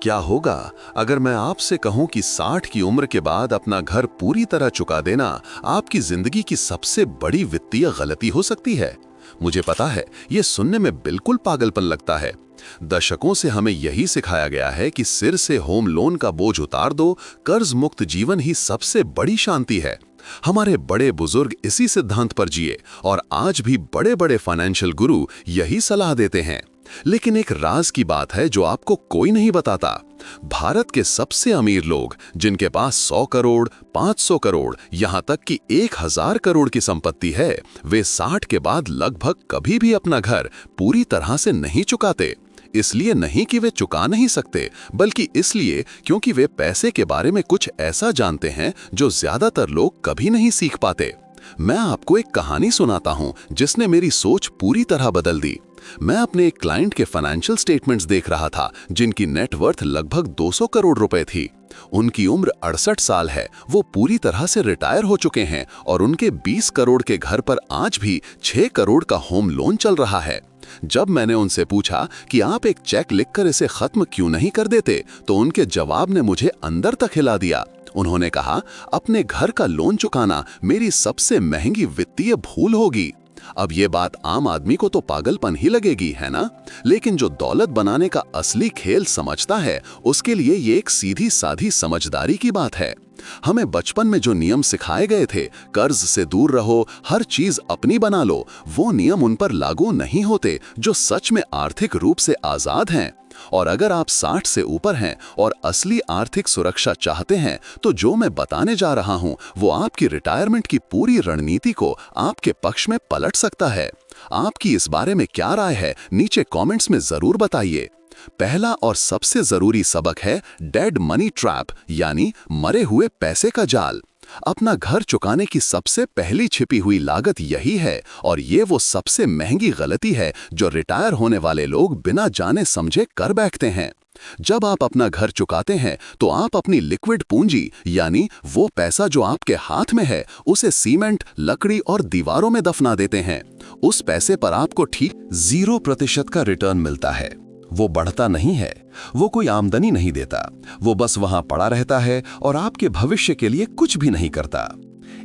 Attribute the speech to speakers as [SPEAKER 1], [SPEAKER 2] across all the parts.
[SPEAKER 1] क्या होगा अगर मैं आपसे कहूं कि 60 की उम्र के बाद अपना घर पूरी तरह चुका देना आपकी जिंदगी की सबसे बड़ी वित्तीय गलती हो सकती है। मुझे पता है ये सुनने में बिल्कुल पागलपन लगता है। दशकों से हमें यही सिखाया गया है कि सिर से होम लोन का बोझ उतार दो, कर्ज मुक्त जीवन ही सबसे बड़ी शांति है। हमारे बड़े बुजुर्ग इसी सिद्धांत पर जिए और आज भी बड़े बड़े फाइनेंशियल गुरु यही सलाह देते हैं। लेकिन एक राज की बात है जो आपको कोई नहीं बताता। भारत के सबसे अमीर लोग जिनके पास 100 करोड़, 500 करोड़, यहां तक कि 1000 करोड़ की संपत्ति है, वे 60 के बाद लगभग कभी भी अपना घर पूरी तरह से नहीं चुकाते। इसलिए नहीं कि वे चुका नहीं सकते, बल्कि इसलिए क्योंकि वे पैसे के बारे में कुछ ऐसा जानते हैं जो ज्यादातर लोग कभी नहीं सीख पाते। मैं आपको एक कहानी सुनाता हूं जिसने मेरी सोच पूरी तरह बदल दी। मैं अपने एक क्लाइंट के फाइनेंशियल स्टेटमेंट्स देख रहा था जिनकी नेटवर्थ लगभग 200 करोड़ रुपए थी। उनकी उम्र 68 साल है, वो पूरी तरह से रिटायर हो चुके हैं और उनके 20 करोड़ के घर पर आज भी 6 करोड़ का होम लोन चल रहा है। जब मैंने उनसे पूछा कि आप एक चेक लिखकर इसे खत्म क्यों नहीं कर देते, तो उनके जवाब ने मुझे अंदर तक हिला दिया। उन्होंने कहा, अपने घर का लोन चुकाना मेरी सबसे महंगी वित्तीय भूल होगी। अब ये बात आम आदमी को तो पागलपन ही लगेगी, है ना? लेकिन जो दौलत बनाने का असली खेल समझता है, उसके लिए ये एक सीधी साधी समझदारी की बात है। हमें बचपन में जो नियम सिखाए गए थे, कर्ज से दूर रहो, हर चीज अपनी बना लो, वो नियम उन पर लागू नहीं होते जो सच में आर्थिक रूप से आजाद हैं। और अगर आप 60 से ऊपर हैं और असली आर्थिक सुरक्षा चाहते हैं, तो जो मैं बताने जा रहा हूं वो आपकी रिटायरमेंट की पूरी रणनीति को आपके पक्ष में पलट सकता है। आपकी इस बारे में क्या राय है, नीचे कमेंट्स में जरूर बताइए। पहला और सबसे जरूरी सबक है डेड मनी ट्रैप, यानी मरे हुए पैसे का जाल। अपना घर चुकाने की सबसे पहली छिपी हुई लागत यही है, और ये वो सबसे महंगी गलती है जो रिटायर होने वाले लोग बिना जाने समझे कर बैठते हैं। जब आप अपना घर चुकाते हैं तो आप अपनी लिक्विड पूंजी, यानी वो पैसा जो आपके हाथ में है, उसे सीमेंट, लकड़ी और दीवारों में दफना देते हैं। उस पैसे पर आपको ठीक 0% का रिटर्न मिलता है। वो बढ़ता नहीं है, वो कोई आमदनी नहीं देता, वो बस वहां पड़ा रहता है और आपके भविष्य के लिए कुछ भी नहीं करता।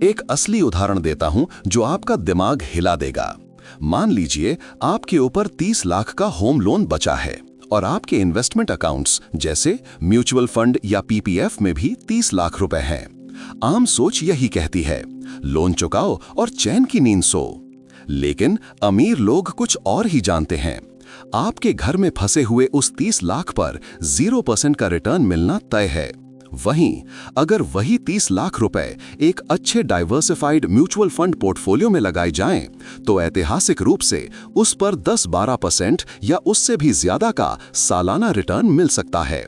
[SPEAKER 1] एक असली उदाहरण देता हूं जो आपका दिमाग हिला देगा। मान लीजिए आपके ऊपर 30 लाख का होम लोन बचा है और आपके इन्वेस्टमेंट अकाउंट्स जैसे म्यूचुअल फंड या पीपीएफ में भी 30 लाख रुपए हैं। आम सोच यही कहती है, लोन चुकाओ और चैन की नींद सो। लेकिन अमीर लोग कुछ और ही जानते हैं। आपके घर में फंसे हुए उस 30 लाख पर 0% का रिटर्न मिलना तय है। वहीं अगर वही 30 लाख रुपए एक अच्छे डाइवर्सिफाइड म्यूचुअल फंड पोर्टफोलियो में लगाए जाएं, तो ऐतिहासिक रूप से उस पर 10-12% या उससे भी ज्यादा का सालाना रिटर्न मिल सकता है।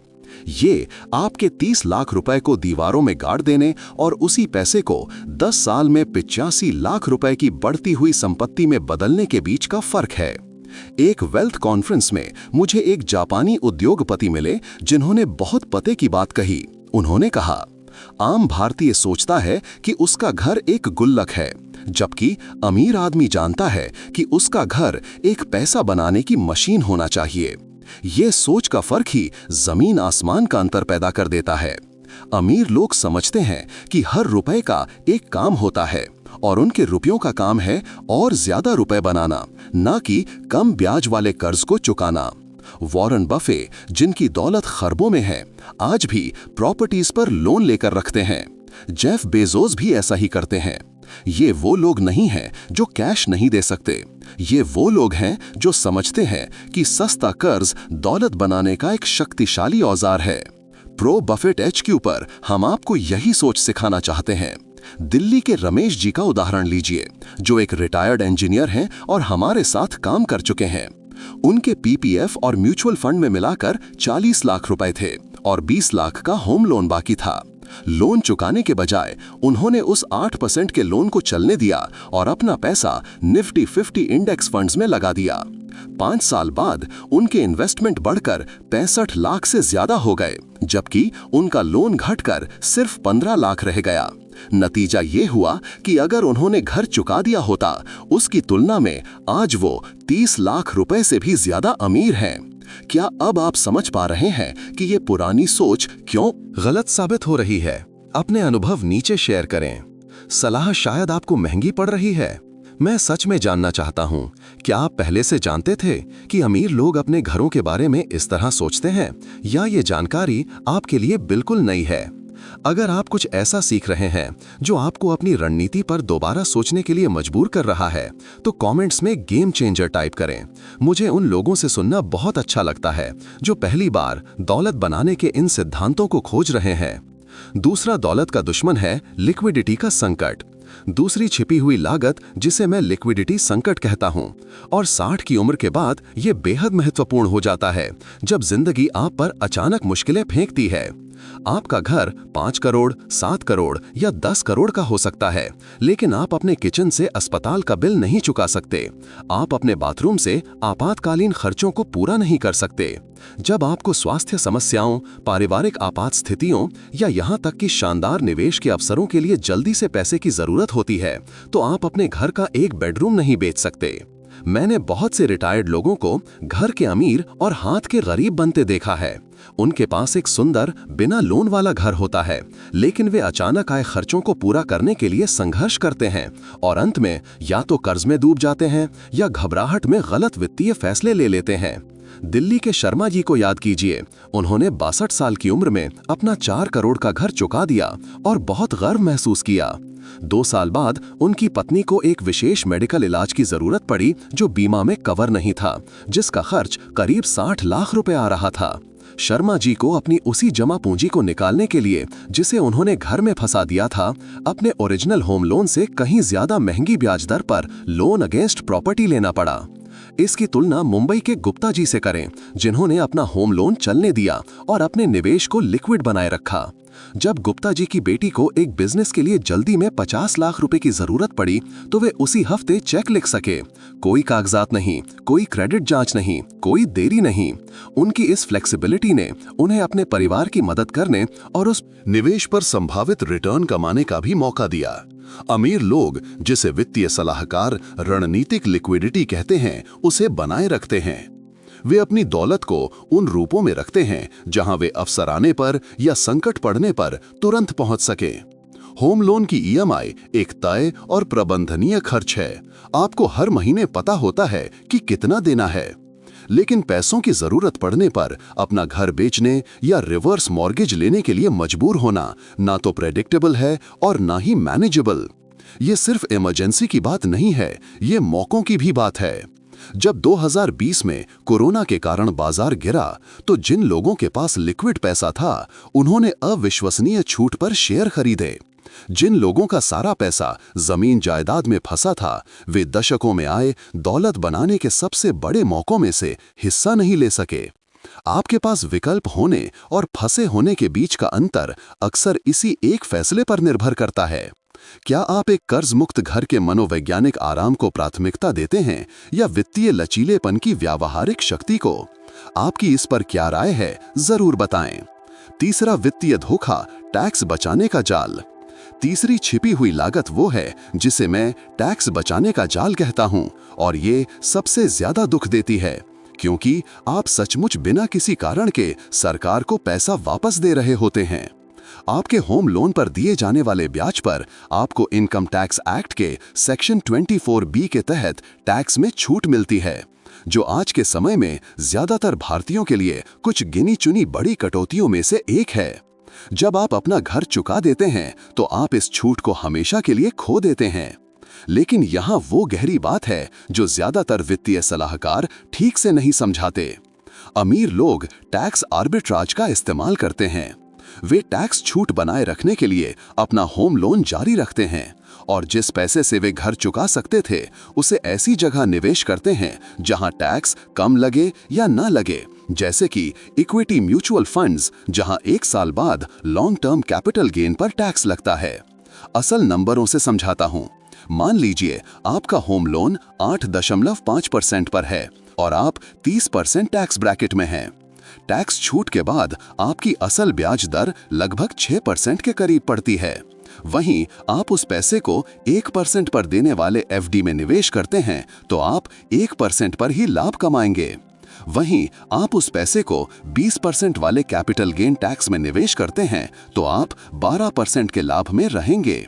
[SPEAKER 1] ये आपके 30 लाख रुपए को दीवारों में गाड़ देने और उसी पैसे को 10 साल में 85 लाख रुपए की बढ़ती हुई संपत्ति में बदलने के बीच का फर्क है। एक वेल्थ कॉन्फ्रेंस में मुझे एक जापानी उद्योगपति मिले जिन्होंने बहुत पते की बात कही। उन्होंने कहा, आम भारतीय सोचता है कि उसका घर एक गुल्लक है, जबकि अमीर आदमी जानता है कि उसका घर एक पैसा बनाने की मशीन होना चाहिए। ये सोच का फर्क ही जमीन आसमान का अंतर पैदा कर देता है। अमीर लोग समझते हैं कि हर रुपए का एक काम होता है और उनके रुपयों का काम है और ज्यादा रुपए बनाना, ना कि कम ब्याज वाले कर्ज को चुकाना। वॉरेन बफे, जिनकी दौलत खरबों में है, आज भी प्रॉपर्टीज पर लोन लेकर रखते हैं। जेफ बेजोस भी ऐसा ही करते हैं। ये वो लोग नहीं हैं जो कैश नहीं दे सकते, ये वो लोग हैं जो समझते हैं कि सस्ता कर्ज दौलत बनाने का एक शक्तिशाली औजार है। प्रो बफेट HQ पर हम आपको यही सोच सिखाना चाहते हैं। दिल्ली के रमेश जी का उदाहरण लीजिए, जो एक रिटायर्ड इंजीनियर हैं और हमारे साथ काम कर चुके हैं। उनके पीपीएफ और म्यूचुअल फंड में मिलाकर 40 लाख रुपए थे और 20 लाख का होम लोन बाकी था। लोन चुकाने के बजाय उन्होंने उस 8% के लोन को चलने दिया और अपना पैसा निफ्टी 50 इंडेक्स फंड्स में लगा दिया। 5 साल बाद उनके इन्वेस्टमेंट बढ़कर 65 लाख से ज्यादा हो गए, जबकि उनका लोन घटकर सिर्फ 15 लाख रह गया। नतीजा ये हुआ कि अगर उन्होंने घर चुका दिया होता, उसकी तुलना में आज वो 30 लाख रुपए से भी ज्यादा अमीर हैं।
[SPEAKER 2] क्या अब आप समझ पा रहे हैं कि ये पुरानी सोच क्यों
[SPEAKER 1] गलत साबित हो रही है? अपने अनुभव नीचे शेयर करें। सलाह शायद आपको महंगी पड़ रही है। मैं सच में जानना चाहता हूँ, क्या आप पहले से जानते थे कि अमीर लोग अपने घरों के बारे में इस तरह सोचते हैं, या ये जानकारी आपके लिए बिल्कुल नई है? अगर आप कुछ ऐसा सीख रहे हैं जो आपको अपनी रणनीति पर दोबारा सोचने के लिए मजबूर कर रहा है, तो कमेंट्स में गेम चेंजर टाइप करें। मुझे उन लोगों से सुनना बहुत अच्छा लगता है जो पहली बार दौलत बनाने के इन सिद्धांतों को खोज रहे हैं। दूसरा दौलत का दुश्मन है लिक्विडिटी का संकट। दूसरी छिपी हुई लागत जिसे मैं लिक्विडिटी संकट कहता हूं। और 60 की उम्र के बाद यह बेहद महत्वपूर्ण हो जाता है, जब जिंदगी आप पर अचानक मुश्किलें फेंकती है। आपका घर 5 करोड़, 7 करोड़ या 10 करोड़ का हो सकता है, लेकिन आप अपने किचन से अस्पताल का बिल नहीं चुका सकते। आप अपने बाथरूम से आपातकालीन खर्चों को पूरा नहीं कर सकते। जब आपको स्वास्थ्य समस्याओं, पारिवारिक आपात स्थितियों या यहाँ तक कि शानदार निवेश के अवसरों के लिए जल्दी से पैसे की जरूरत होती है, तो आप अपने घर का एक बेडरूम नहीं बेच सकते। मैंने बहुत से रिटायर्ड लोगों को घर के अमीर और हाथ के गरीब बनते देखा है। उनके पास एक सुंदर बिना लोन वाला घर होता है, लेकिन वे अचानक आए खर्चों को पूरा करने के लिए संघर्ष करते हैं और अंत में या तो कर्ज में डूब जाते हैं या घबराहट में गलत वित्तीय फैसले ले लेते हैं। दिल्ली के शर्मा जी को याद कीजिए। उन्होंने 62 साल की उम्र में अपना 4 करोड़ का घर चुका दिया और बहुत गर्व महसूस किया। 2 साल बाद उनकी पत्नी को एक विशेष मेडिकल इलाज की जरूरत पड़ी जो बीमा में कवर नहीं था, जिसका खर्च करीब 60 लाख रुपए आ रहा था। शर्मा जी को अपनी उसी जमा पूंजी को निकालने के लिए, जिसे उन्होंने घर में फंसा दिया था, अपने ओरिजिनल होम लोन से कहीं ज्यादा महंगी ब्याज दर पर लोन अगेंस्ट प्रॉपर्टी लेना पड़ा। इसकी तुलना मुंबई के गुप्ता जी से करें, जिन्होंने अपना होम लोन चलने दिया और अपने निवेश को लिक्विड बनाए रखा। जब गुप्ता जी की बेटी को एक बिजनेस के लिए जल्दी में 50 लाख रुपए की जरूरत पड़ी, तो वे उसी हफ्ते चेक लिख सके। कोई कागजात नहीं, कोई क्रेडिट जांच नहीं, कोई देरी नहीं। उनकी इस फ्लेक्सिबिलिटी ने उन्हें अपने परिवार की मदद करने और उस निवेश पर संभावित रिटर्न कमाने का भी मौका दिया। अमीर लोग, जिसे वित्तीय सलाहकार रणनीतिक लिक्विडिटी कहते हैं, उसे बनाए रखते हैं। वे अपनी दौलत को उन रूपों में रखते हैं जहां वे अवसर आने पर या संकट पड़ने पर तुरंत पहुंच सके। होम लोन की ईएमआई एक तय और प्रबंधनीय खर्च है। आपको हर महीने पता होता है कि कितना देना है। लेकिन पैसों की जरूरत पड़ने पर अपना घर बेचने या रिवर्स मॉर्गेज लेने के लिए मजबूर होना ना तो प्रेडिक्टेबल है और ना ही मैनेजेबल। ये सिर्फ इमरजेंसी की बात नहीं है, ये मौकों की भी बात है। जब 2020 में कोरोना के कारण बाजार गिरा, तो जिन लोगों के पास लिक्विड पैसा था, उन्होंने अविश्वसनीय छूट पर शेयर खरीदे। जिन लोगों का सारा पैसा जमीन जायदाद में फंसा था, वे दशकों में आए दौलत बनाने के सबसे बड़े मौकों में से हिस्सा नहीं ले सके। आपके पास विकल्प होने और फंसे होने के बीच का अंतर अक्सर इसी एक फैसले पर निर्भर करता है। क्या आप एक कर्ज मुक्त घर के मनोवैज्ञानिक आराम को प्राथमिकता देते हैं या वित्तीय लचीलेपन की व्यावहारिक शक्ति को? आपकी इस पर क्या राय है, जरूर बताएं। तीसरा वित्तीय धोखा, टैक्स बचाने का जाल। तीसरी छिपी हुई लागत वो है जिसे मैं टैक्स बचाने का जाल कहता हूं, और ये सबसे ज्यादा दुख देती है, क्योंकि आप सचमुच बिना किसी कारण के सरकार को पैसा वापस दे रहे होते हैं। आपके होम लोन पर दिए जाने वाले ब्याज पर आपको इनकम टैक्स एक्ट के सेक्शन 24B के तहत टैक्स में छूट मिलती है, जो आज के समय में ज्यादातर भारतीयों के लिए कुछ गिनी चुनी बड़ी कटौतियों में से एक है। जब आप अपना घर चुका देते हैं, तो आप इस छूट को हमेशा के लिए खो देते हैं। लेकिन यहाँ वो गहरी बात है जो ज्यादातर वित्तीय सलाहकार ठीक से नहीं समझाते। अमीर लोग टैक्स आर्बिट्राज का इस्तेमाल करते हैं। वे टैक्स छूट बनाए रखने के लिए अपना होम लोन जारी रखते हैं और जिस पैसे से वे घर चुका सकते थे, उसे ऐसी जगह निवेश करते हैं जहां टैक्स कम लगे या ना लगे, जैसे कि इक्विटी म्यूचुअल फंड्स, जहां 1 साल बाद लॉन्ग टर्म कैपिटल गेन पर टैक्स लगता है। असल नंबरों से समझाता हूं। मान लीजिए आपका होम लोन 8.5% पर है और आप 30% टैक्स ब्रैकेट में हैं। टैक्स छूट के बाद आपकी असल ब्याज दर लगभग 6% के करीब पड़ती है। वहीं आप उस पैसे को 1% पर देने वाले एफडी में निवेश करते हैं, तो आप 1% पर ही लाभ कमाएंगे।
[SPEAKER 2] वहीं आप उस पैसे को 20% वाले कैपिटल गेन टैक्स में निवेश करते हैं तो आप 12% के लाभ में रहेंगे।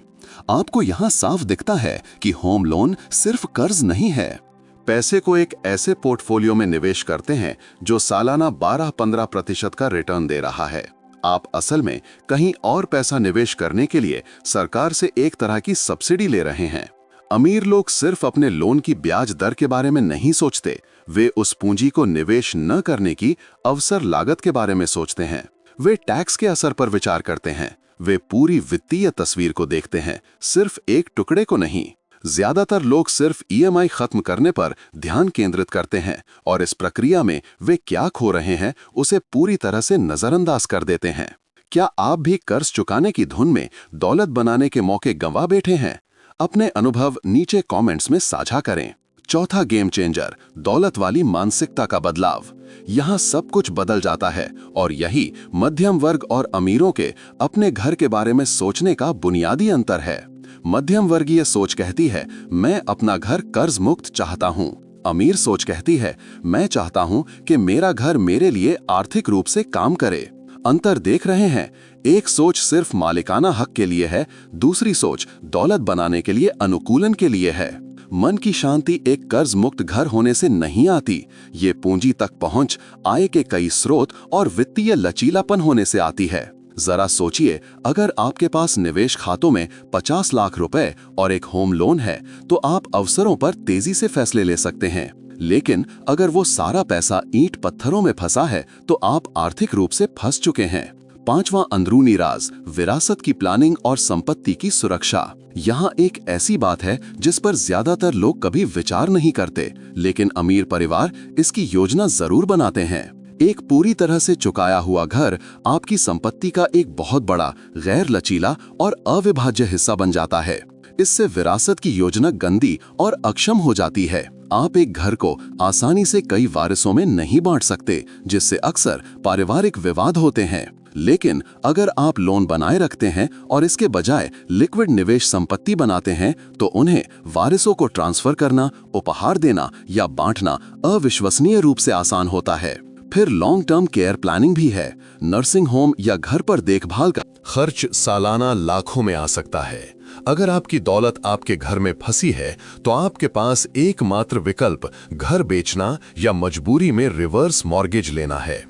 [SPEAKER 2] आपको यहाँ साफ दिखता है कि होम लोन सिर्फ कर्ज नहीं है।
[SPEAKER 1] पैसे को एक ऐसे पोर्टफोलियो में निवेश करते हैं जो सालाना 12-15% का रिटर्न दे रहा है। आप असल में कहीं और पैसा निवेश करने के लिए सरकार से एक तरह की सब्सिडी ले रहे हैं। अमीर लोग सिर्फ अपने लोन की ब्याज दर के बारे में नहीं सोचते, वे उस पूंजी को निवेश न करने की अवसर लागत के बारे में सोचते हैं। वे टैक्स के असर पर विचार करते हैं। वे पूरी वित्तीय तस्वीर को देखते हैं, सिर्फ एक टुकड़े को नहीं। ज्यादातर लोग सिर्फ ईएमआई खत्म करने पर ध्यान केंद्रित करते हैं और इस प्रक्रिया में वे क्या खो रहे हैं उसे पूरी तरह से नजरअंदाज कर देते हैं। क्या आप भी कर्ज चुकाने की धुन में दौलत बनाने के मौके गंवा बैठे हैं? अपने अनुभव नीचे कमेंट्स में साझा करें। चौथा गेम चेंजर, दौलत वाली मानसिकता का बदलाव। यहाँ सब कुछ बदल जाता है और यही मध्यम वर्ग और अमीरों के अपने घर के बारे में सोचने का बुनियादी अंतर है। मध्यम वर्गीय सोच कहती है, मैं अपना घर कर्ज मुक्त चाहता हूँ। अमीर सोच कहती है, मैं चाहता हूँ कि मेरा घर मेरे लिए आर्थिक रूप से काम करे। अंतर देख रहे हैं? एक सोच सिर्फ मालिकाना हक के लिए है, दूसरी सोच दौलत बनाने के लिए अनुकूलन के लिए है। मन की शांति एक कर्ज मुक्त घर होने से नहीं आती, ये पूंजी तक पहुंच, आय के कई स्रोत और वित्तीय लचीलापन होने से आती है। जरा सोचिए, अगर आपके पास निवेश खातों में 50 लाख रुपए और एक होम लोन है तो आप अवसरों पर तेजी से फैसले ले सकते हैं। लेकिन अगर वो सारा पैसा ईंट पत्थरों में फंसा है तो आप आर्थिक रूप से फंस चुके हैं। पांचवा अंदरूनी राज, विरासत की प्लानिंग और संपत्ति की सुरक्षा। यहाँ एक ऐसी बात है जिस पर ज्यादातर लोग कभी विचार नहीं करते, लेकिन अमीर परिवार इसकी योजना जरूर बनाते हैं। एक पूरी तरह से चुकाया हुआ घर आपकी संपत्ति का एक बहुत बड़ा, गैर लचीला और अविभाज्य हिस्सा बन जाता है। इससे विरासत की योजना गंदी और अक्षम हो जाती है। आप एक घर को आसानी से कई वारिसों में नहीं बांट सकते, जिससे अक्सर पारिवारिक विवाद होते हैं। लेकिन अगर आप लोन बनाए रखते हैं और इसके बजाय लिक्विड निवेश संपत्ति बनाते हैं तो उन्हें वारिसों को ट्रांसफर करना, उपहार देना या बांटना अविश्वसनीय रूप से आसान होता है। फिर लॉन्ग टर्म केयर प्लानिंग भी है। नर्सिंग होम या घर पर देखभाल का खर्च सालाना लाखों में आ सकता है। अगर आपकी दौलत आपके घर में फंसी है तो आपके पास एकमात्र विकल्प घर बेचना या मजबूरी में रिवर्स मॉर्गेज लेना है।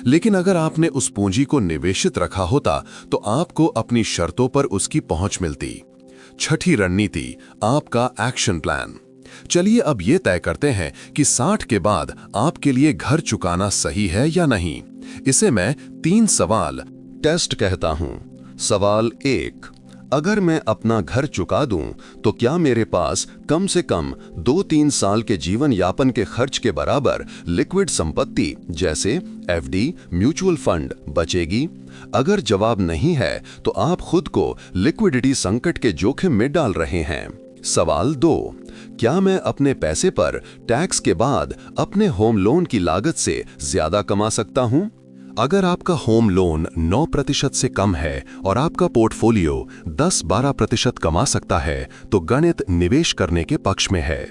[SPEAKER 1] लेकिन अगर आपने उस पूंजी को निवेशित रखा होता तो आपको अपनी शर्तों पर उसकी पहुंच मिलती। छठी रणनीति, आपका एक्शन प्लान। चलिए अब ये तय करते हैं कि 60 के बाद आपके लिए घर चुकाना सही है या नहीं। इसे मैं 3 सवाल टेस्ट कहता हूं। सवाल 1, अगर मैं अपना घर चुका दूं तो क्या मेरे पास कम से कम 2-3 साल के जीवन यापन के खर्च के बराबर लिक्विड संपत्ति जैसे एफडी, म्यूचुअल फंड बचेगी? अगर जवाब नहीं है तो आप खुद को लिक्विडिटी संकट के जोखिम में डाल रहे हैं। सवाल 2, क्या मैं अपने पैसे पर टैक्स के बाद अपने होम लोन की लागत से ज्यादा कमा सकता हूं? अगर आपका होम लोन 9% से कम है और आपका पोर्टफोलियो 10-12% कमा सकता है तो गणित निवेश करने के पक्ष में है।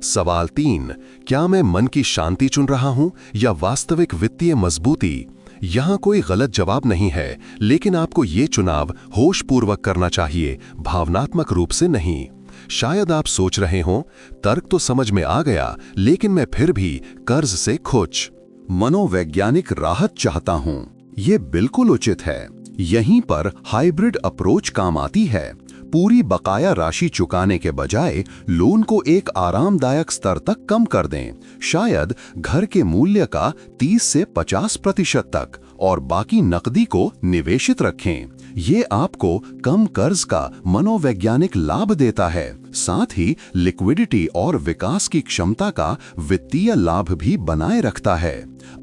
[SPEAKER 1] सवाल 3, क्या मैं मन की शांति चुन रहा हूं या वास्तविक वित्तीय मजबूती? यहाँ कोई गलत जवाब नहीं है, लेकिन आपको ये चुनाव होशपूर्वक करना चाहिए, भावनात्मक रूप से नहीं। शायद आप सोच रहे हों, तर्क तो समझ में आ गया, लेकिन मैं फिर भी कर्ज से खुश। मनोवैज्ञानिक राहत चाहता हूं। ये बिल्कुल उचित है। यहीं पर हाइब्रिड अप्रोच काम आती है। पूरी बकाया राशि चुकाने के बजाय लोन को एक आरामदायक स्तर तक कम कर दें, शायद घर के मूल्य का 30 से 50% तक, और बाकी नकदी को निवेशित रखें। ये आपको कम कर्ज का मनोवैज्ञानिक लाभ देता है, साथ ही लिक्विडिटी और विकास की क्षमता का वित्तीय लाभ भी बनाए रखता है।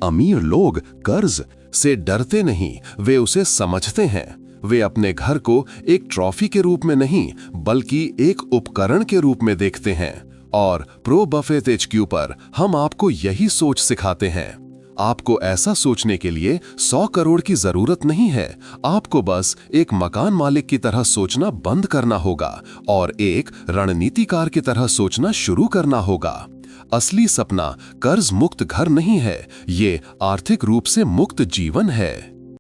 [SPEAKER 1] अमीर लोग कर्ज से डरते नहीं, वे उसे समझते हैं। वे अपने घर को एक ट्रॉफी के रूप में नहीं बल्कि एक उपकरण के रूप में देखते हैं। और प्रो बफेट HQ पर हम आपको यही सोच सिखाते हैं। आपको ऐसा सोचने के लिए 100 करोड़ की जरूरत नहीं है। आपको बस एक मकान मालिक की तरह सोचना बंद करना होगा और एक रणनीतिकार की तरह सोचना शुरू करना होगा। असली सपना कर्ज मुक्त घर नहीं है, ये आर्थिक रूप से मुक्त जीवन है।